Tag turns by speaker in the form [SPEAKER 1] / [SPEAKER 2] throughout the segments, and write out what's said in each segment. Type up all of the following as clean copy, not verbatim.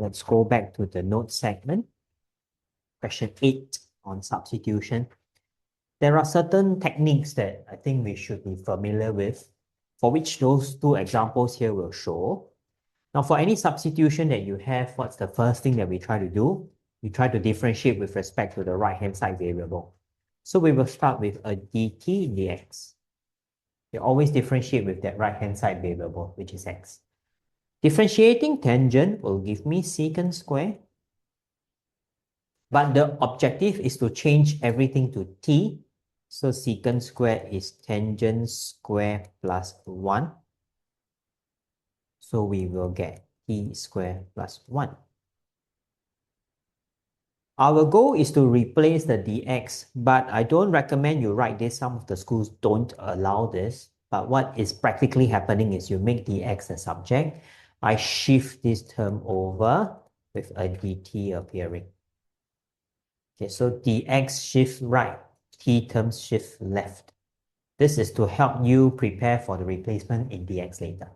[SPEAKER 1] let's go back to the note segment. Question 8 on substitution. There are certain techniques that I think we should be familiar with, for which those two examples here will show. Now, for any substitution that you have, what's the first thing that we try to do? We try to differentiate with respect to the right-hand side variable. So we will start with a dt dx. You always differentiate with that right-hand side variable, which is x. Differentiating tangent will give me secant square. But the objective is to change everything to t. So secant square is tangent square plus 1. So we will get t square plus 1. Our goal is to replace the dx, but I don't recommend you write this. Some of the schools don't allow this. But what is practically happening is you make dx a subject. I shift this term over with a dt appearing. Okay, so dx shift right, t terms shift left. This is to help you prepare for the replacement in dx later.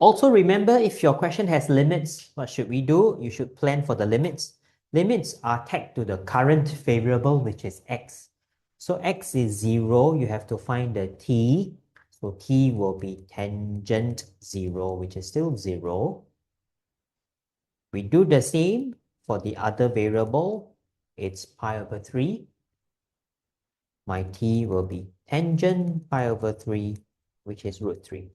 [SPEAKER 1] Also remember, if your question has limits, what should we do? You should plan for the limits. Limits are tagged to the current variable, which is x. So x is 0, you have to find the t. So t will be tangent 0, which is still 0. We do the same for the other variable. It's pi over 3. My t will be tangent pi over 3, which is root 3.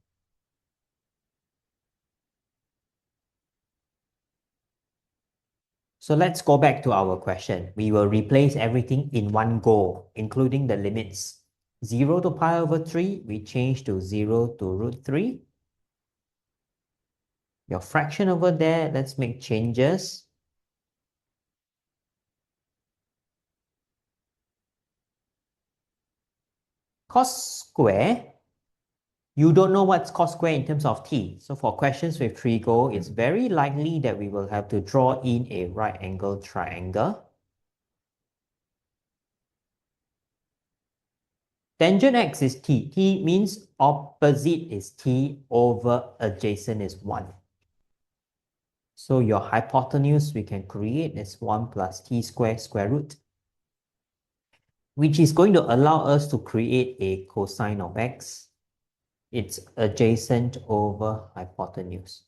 [SPEAKER 1] So let's go back to our question. We will replace everything in one go, including the limits. 0 to pi over 3, we change to 0 to root 3. Your fraction over there, let's make changes. Cos square, you don't know what's cos square in terms of t. So for questions with trigo, it's very likely that we will have to draw in a right angle triangle. Tangent x is t. T means opposite is t over adjacent is 1. So your hypotenuse we can create is 1 plus t squared square root, which is going to allow us to create a cosine of x. It's adjacent over hypotenuse.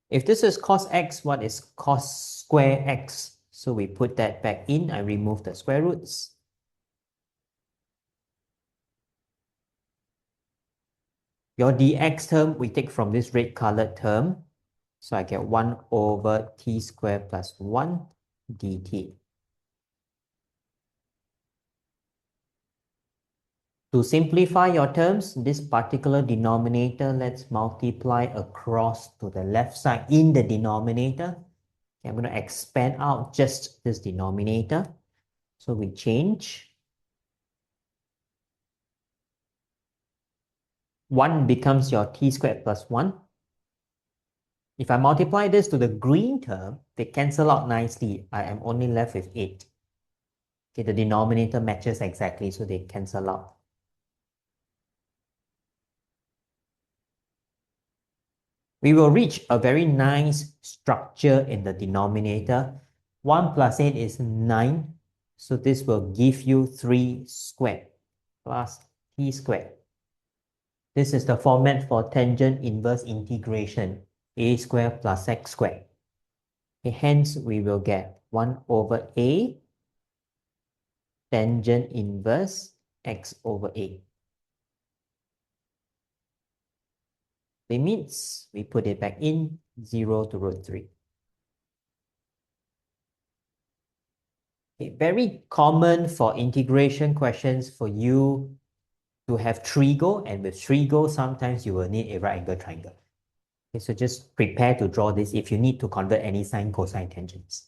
[SPEAKER 1] If this is cos x, what is cos square x? So we put that back in. I remove the square roots. Your dx term, we take from this red colored term. So I get 1 over t squared plus 1 dt. To simplify your terms, this particular denominator, let's multiply across to the left side in the denominator. Okay, I'm going to expand out just this denominator. So we change. 1 becomes your t squared plus 1. If I multiply this to the green term, they cancel out nicely. I am only left with 8. Okay, the denominator matches exactly, so they cancel out. We will reach a very nice structure in the denominator. 1 plus 8 is 9. So this will give you 3 squared plus t squared. This is the format for tangent inverse integration. A squared plus x squared. Okay, hence, we will get 1 over a tangent inverse x over a. Limits, we put it back in, 0 to root 3. Okay, very common for integration questions for you to have trigo, and with trigo, sometimes you will need a right angle triangle. Okay, so just prepare to draw this if you need to convert any sine, cosine, tangents.